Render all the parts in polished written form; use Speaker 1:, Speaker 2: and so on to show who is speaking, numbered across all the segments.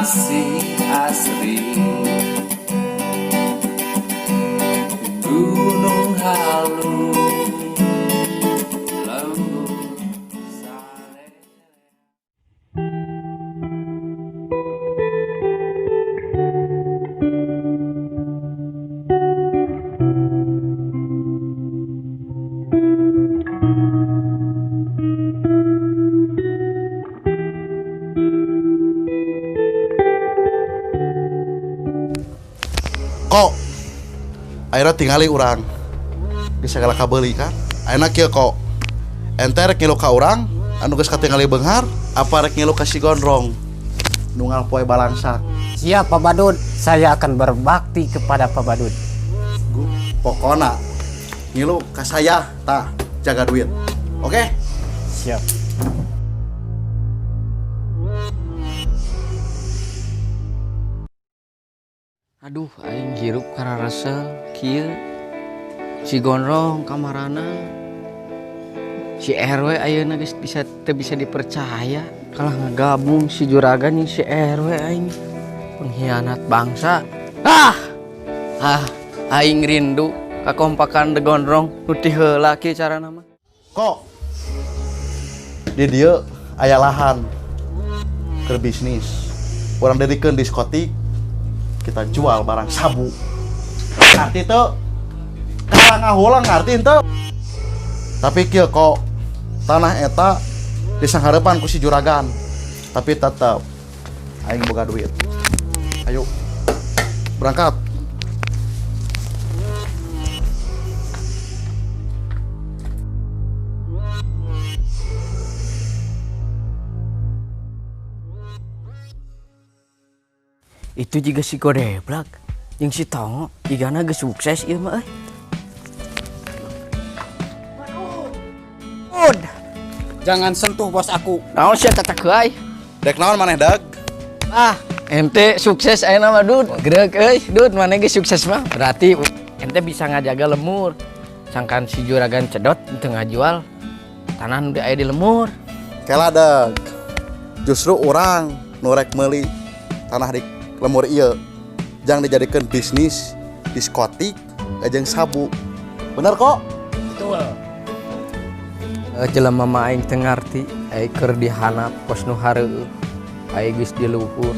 Speaker 1: masih asri. Gunung Halu lembut sare.
Speaker 2: Kok akhirnya tinggali urang bisa segala kabeli kan enak ya kok ente rek ngilu ka urang anu geus katingali beunghar apa rek ngilu ka si gondrong nunggal poe balangsak.
Speaker 3: Siap Pak Badut, saya akan berbakti kepada Pak Badut.
Speaker 2: Pokona ngilu ka saya tah jaga duit oke?
Speaker 3: Siap.
Speaker 4: Aduh, aing hirup kararasa kieu. Si Gondrong kamarana. Si RW ayeuna geus bisa dipercaya. Kalah ngagabung si Juragan jeung si RW aing. Pengkhianat bangsa. Aing rindu kakompakan The Gondrong nu ti heula kieu carana mah.
Speaker 2: Kok di dieu aya lahan keur bisnis urang dedikeun diskotik kita jual barang sabu ngerti tuh kalau ngahulang ngerti tuh tapi kieu kok tanah eta disangharepan ku si Juragan tapi tetep aing boga duit ayo berangkat.
Speaker 4: Itu juga si Godeblak yang si Tongo igana geus sukses ieu mah euy.
Speaker 3: Jangan sentuh bos aku.
Speaker 4: Naon sia catak euy?
Speaker 2: Dek naon maneh dag?
Speaker 4: Ente sukses ayeuna mah Dud. Geureuh euy, Dud maneh ge sukses mah. Berarti ente bisa ngajaga lemur. Sangkan si Juragan cedot teu ngajual tanah nu aya di lemur.
Speaker 2: Kela dag. Justru orang nu rek meuli tanah di lemur ieu jangan dijadikan bisnis diskotik jeung sabu. Bener kok?
Speaker 3: Betul.
Speaker 4: Jelema mah aing teu ngarti, aing keur dihanap pos nu hareueuh. Aing geus di luhur.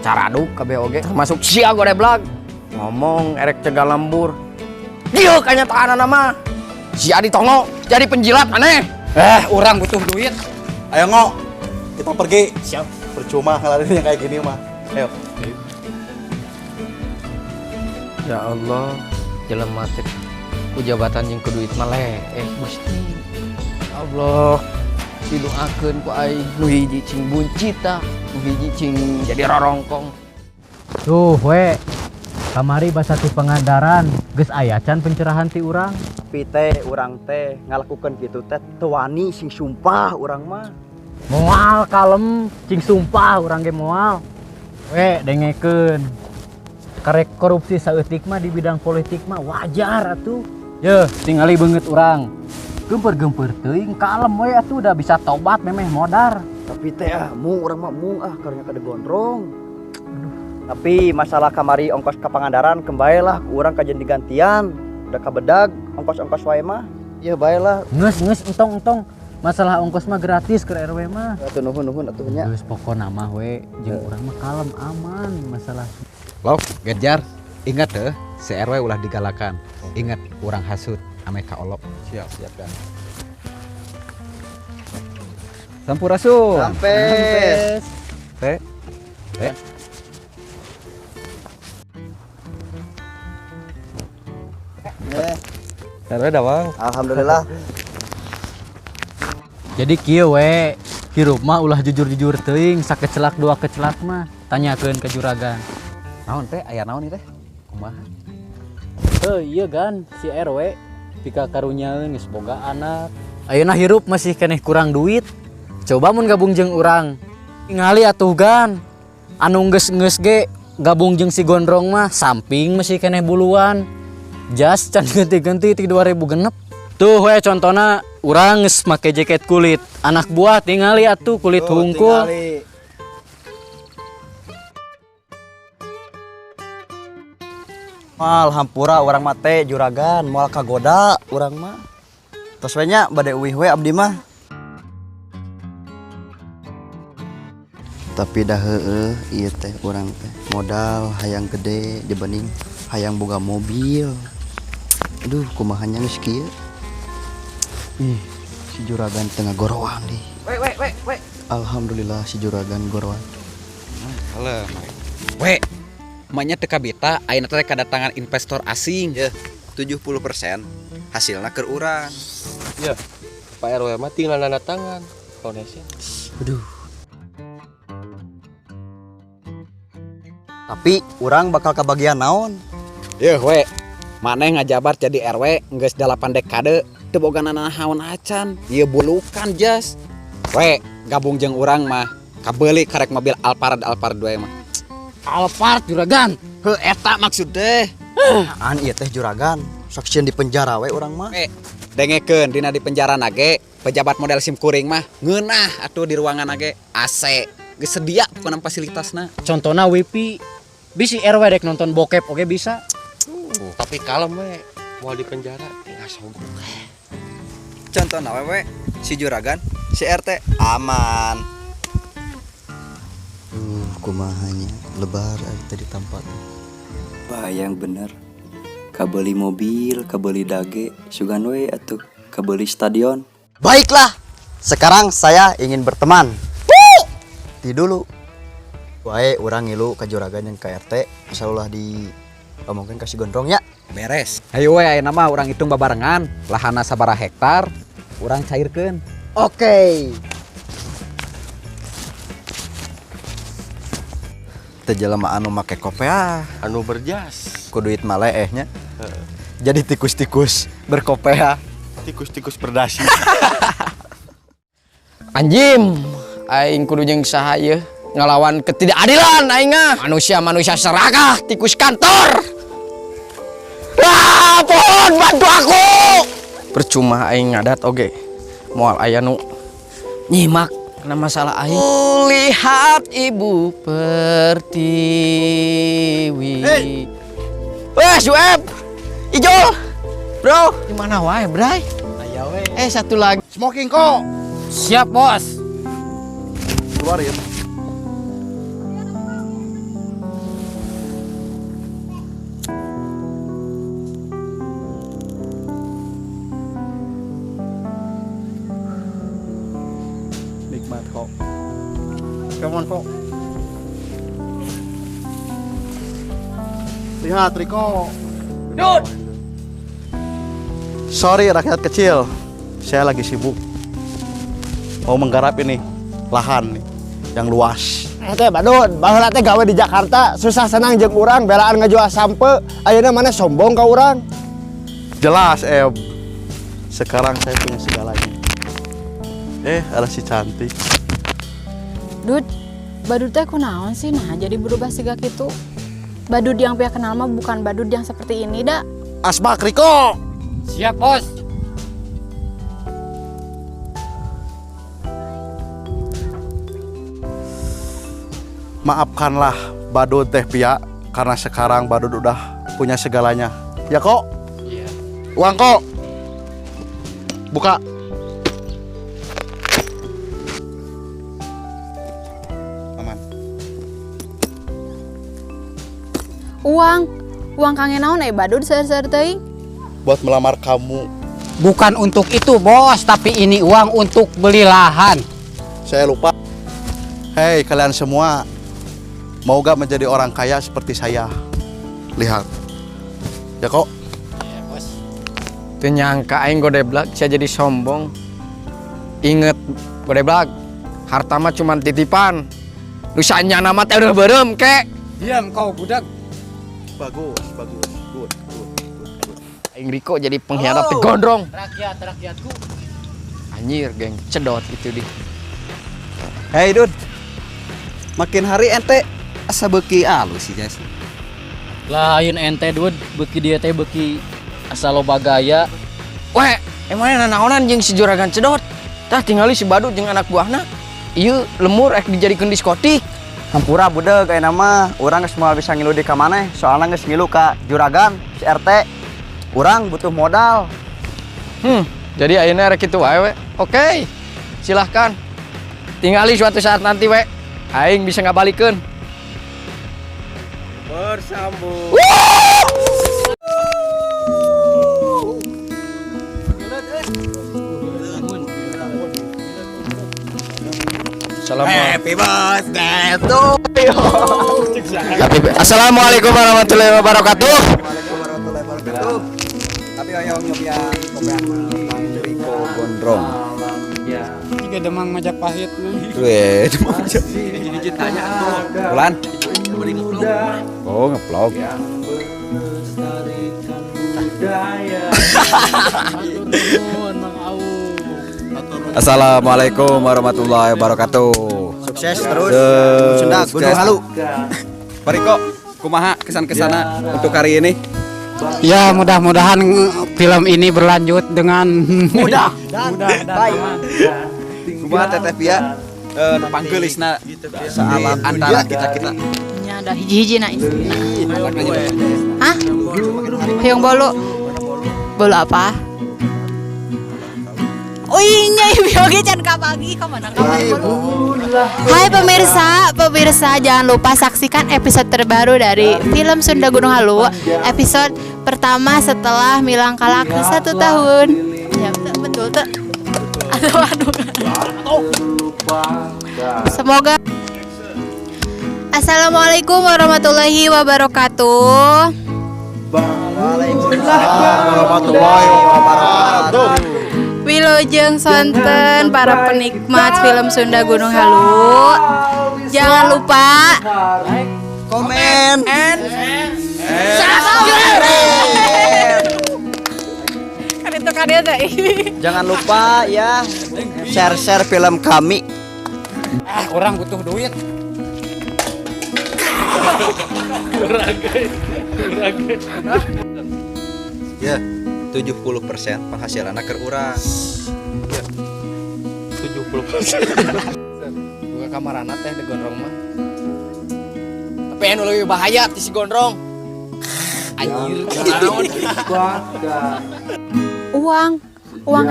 Speaker 4: Caraduk kabeh oge termasuk sia Godeblak. Ngomong erek cegah lembur. Dieu kanyataanna mah. Si Adi Tongo jadi penjilat aneh.
Speaker 3: Orang butuh duit.
Speaker 2: Ayo ngok, kita pergi.
Speaker 3: Siap.
Speaker 2: Percuma ngelarin yang kayak gini mah. Ayo.
Speaker 4: Ya Allah, jelema teh ku jabatan jeung ku duit mah Gusti. Ya Allah, didoakeun ku aing nu hiji cing buncita, nu hiji cing jadi rorongkong.
Speaker 5: Tuh we kamari basa ti Pangandaran geus aya can pencerahan ti urang.
Speaker 6: Tapi teh urang teh ngalakukeun kitu teh teu wani sing sumpah urang mah.
Speaker 5: Moal kalem cing sumpah urang ge moal. We dengekeun. Karek korupsi saeutik mah di bidang politik mah wajar atuh. Yeuh, tingali beungeut urang. Gempeur-gempeur teuing kalem we atuh udah bisa tobat memeh modar.
Speaker 6: Tapi teh mu urang mah karena kada gondrong. Tapi masalah kamari ongkos ka Pangandaran kembalilah urang kajen digantian. Udah kabedag ongkos-ongkos wae mah. Ya baelah.
Speaker 5: Ngeus entong. Masalah ongkos mah gratis ke RW mah.
Speaker 6: Atuh nuhun atuh nya.
Speaker 5: Geus pokona mah we jeung urang mah kalem aman masalah.
Speaker 7: Lok, Genjar, ingat deh, si RW ulah digalakan. Ingat, urang hasut, ame ka olok.
Speaker 2: Siap kan.
Speaker 7: Sampurasun.
Speaker 6: Sampes.
Speaker 7: Teh. RW dawang.
Speaker 6: Alhamdulillah.
Speaker 5: Jadi kieu we, hirup mah ulah jujur-jujur teuing, sakecelak dua kecelak mah. Tanyakeun ke Juragan.
Speaker 7: Naon teh? Aya naon ieu teh? Kumaha?
Speaker 5: Iya kan, si RW pika karunyaeun geus boga anak. Ayeuna hirup masih keneh kurang duit. Coba mun gabung jeung urang. Tingali atuh gan. Anu geus ge gabung jeung si Gondrong mah samping masih keneh buluan. Jas can ganti-ganti ti 2000 genep. Tuh we contona urang geus make jaket kulit. Anak buah tingali atuh kulit hungkul.
Speaker 6: Mal hampura orang mate juragan moal kagoda orang mah. Tos we nya bade uwih we abdi mah. Tapi dah heueuh ieu teh urang teh modal hayang gede dibanding hayang boga mobil. Aduh kumaha nya geus kieu. Ih, si juragan tengah gorowan di.
Speaker 4: We.
Speaker 6: Alhamdulillah si juragan gorowan.
Speaker 7: Halo. We, emaknya teka beta ayeuna teh kedatangan investor asing.
Speaker 8: Ya, 70% hasilnya ke urang.
Speaker 1: Ya, Pak RW mah tinggal nanda tangan. Foundation.
Speaker 6: Aduh. Tapi orang bakal kebagian naon?
Speaker 7: Yeuh we, maneh ngajabar jadi RW geus 8 dekade teu boga nanahaon acan. Ieu bulukan jas. We, gabung jeung urang mah kabeuli karek mobil Alphard we mah.
Speaker 5: Alphard juragan.
Speaker 7: Heuh eta maksud teh.
Speaker 6: An ieu teh juragan, sok sieun di penjara we urang mah.
Speaker 7: Dengekeun dina di penjara nage pejabat model sim kuring mah ngeunah atuh di ruangan nage AC geus sedia pokona fasilitasna.
Speaker 5: Contohna wifi. Bisi RW dek nonton bokep oke bisa.
Speaker 1: Tapi kalem we, mau di penjara tinggal sombong.
Speaker 8: Contohna we si juragan, si RT aman.
Speaker 6: Kumahanya lebar tadi tempat.
Speaker 8: Bayang bener. Kabeli mobil, kabeli dage, sugan we atuh kabeli stadion.
Speaker 6: Baiklah, sekarang saya ingin berteman. Ti dulu. Wae urang ngilu ka juragan yang ka RT, asalulah di omongkeun ka si Gondrong ya.
Speaker 7: Beres. Hayu we ayeuna mah urang hitung babarengan, lahanna sabaraha hektar, urang cairkeun.
Speaker 6: Oke. Teu jelema anu make kopea,
Speaker 1: Anu berjas.
Speaker 6: ku duit maleehnya. Jadi tikus-tikus berkopea.
Speaker 1: Tikus-tikus berdasi.
Speaker 4: Anjim, aing kudu jeung saha ieu ngelawan ketidakadilan aing mah. Manusia serakah tikus kantor. Pohon bantu aku. Percuma aing ngadat oge. Moal aya nu nyimak karena masalah aing. Lihat ibu pertiwi. Wah, Sueb. Ijol. Bro, di mana wae, Bray?
Speaker 5: Aya we.
Speaker 4: Satu lagi.
Speaker 2: Smoking kok.
Speaker 5: Siap, Bos.
Speaker 2: Keluarin. Nikmat kok. Come on kok. Lihat Riko.
Speaker 4: Dud.
Speaker 2: Sorry rakyat kecil, saya lagi sibuk. Mau menggarap ini lahan nih yang luas.
Speaker 9: Teh Badut, baheula teh gawe di Jakarta susah senang jeung urang belaan ngajual sampe. Ayeuna mana sombong ka urang?
Speaker 2: Jelas, sekarang saya punya segalanya. Ada si cantik.
Speaker 10: Dud, Badut teh kunaon sih nah jadi berubah siga kitu? Badut yang pia kenal mah bukan Badut yang seperti ini dah.
Speaker 2: Asbak Riko.
Speaker 5: Siap, Bos.
Speaker 2: Maafkanlah Badut teh Pia karena sekarang Badut udah punya segalanya. Ya kok?
Speaker 5: Iya.
Speaker 2: Uang kok. Buka. Aman.
Speaker 10: Uang kangen naon Badut seueur-seueur teuing?
Speaker 2: Buat melamar kamu.
Speaker 3: Bukan untuk itu, Bos, tapi ini uang untuk beli lahan.
Speaker 2: Saya lupa. Hei kalian semua, mau gak menjadi orang kaya seperti saya? Lihat. Ya kok?
Speaker 4: Teu nyangka aing godeblak saya jadi sombong. Inget godeblak, harta mah cuma titipan. Nu sanyana mah teh udah beureum kek.
Speaker 5: Diam kau budak.
Speaker 2: Bagus. Good.
Speaker 4: Aing Riko jadi pengkhianat teh gondrong.
Speaker 5: Rakyatku.
Speaker 4: Anjir, geng cedot itu di.
Speaker 7: Hei Dud, makin hari ente asa beuki alus sih jas.
Speaker 5: Lain ente Dud, beuki dia teh beuki asal loba gaya.
Speaker 4: Weh, emangnya nanaonan jeung si juragan cedot. Tah tingali si Badut jeung anak buahna. Ieu lemur rek dijadikeun diskotik.
Speaker 6: Hampura budeg kayak nama orang geus moal bisa ngilu di ka maneh soalnya geus ngilu ka juragan si RT. Urang butuh modal.
Speaker 4: Jadi ayeuna rek kitu wae we. Oke. Silahkan. Tingali suatu saat nanti we. Aing bisa ngabalikeun.
Speaker 1: Bersambung.
Speaker 7: Happy birthday to you.
Speaker 4: Assalamualaikum warahmatullahi wabarakatuh.
Speaker 7: Tapi ayo nyobian kopian dari Gondrong.
Speaker 3: Jika Demang Majapahit nih.
Speaker 7: Weh, tanya tuh. Bulan. Oh, ngeplog. Assalamualaikum warahmatullahi wabarakatuh.
Speaker 6: Sukses terus.
Speaker 7: Sudah,
Speaker 6: Gunung Halu.
Speaker 7: Pariko, kumaha kesan-kesana untuk hari ini?
Speaker 3: Ya mudah-mudahan film ini berlanjut dengan
Speaker 6: Mudah. Baik.
Speaker 7: Kumaha Teteh Pia? Panggelisna saat antara kita-kita.
Speaker 10: Nya ada hiji-hiji na ini. Hah? Hayong bolu. Bolu apa? Oh iya, bioge can kabagi ka mana bolu. Hai pemirsa, jangan lupa saksikan episode terbaru dari film Sunda Gunung Halu, episode pertama setelah Milang Kalak 1 tahun. Ya betul tuh. Aduh. Semoga. Assalamualaikum warahmatullahi wabarakatuh.
Speaker 6: Waalaikumsalam warahmatullahi wabarakatuh.
Speaker 10: Wilujeng sonten para penikmat film Sunda Gunung Halu. Jangan lupa
Speaker 6: Komen.
Speaker 10: kan itu
Speaker 6: Jangan lupa ya share film kami.
Speaker 3: orang butuh duit.
Speaker 7: Ya, 70% penghasilan ke urang.
Speaker 1: Ya. 70%.
Speaker 4: Buka kamarana teh di gondrong mah. Tapi anu lebih bahaya ti si gondrong. Anjir, naon.
Speaker 10: uang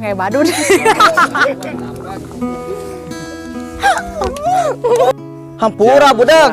Speaker 10: kayak badut.
Speaker 6: Hampura budeg.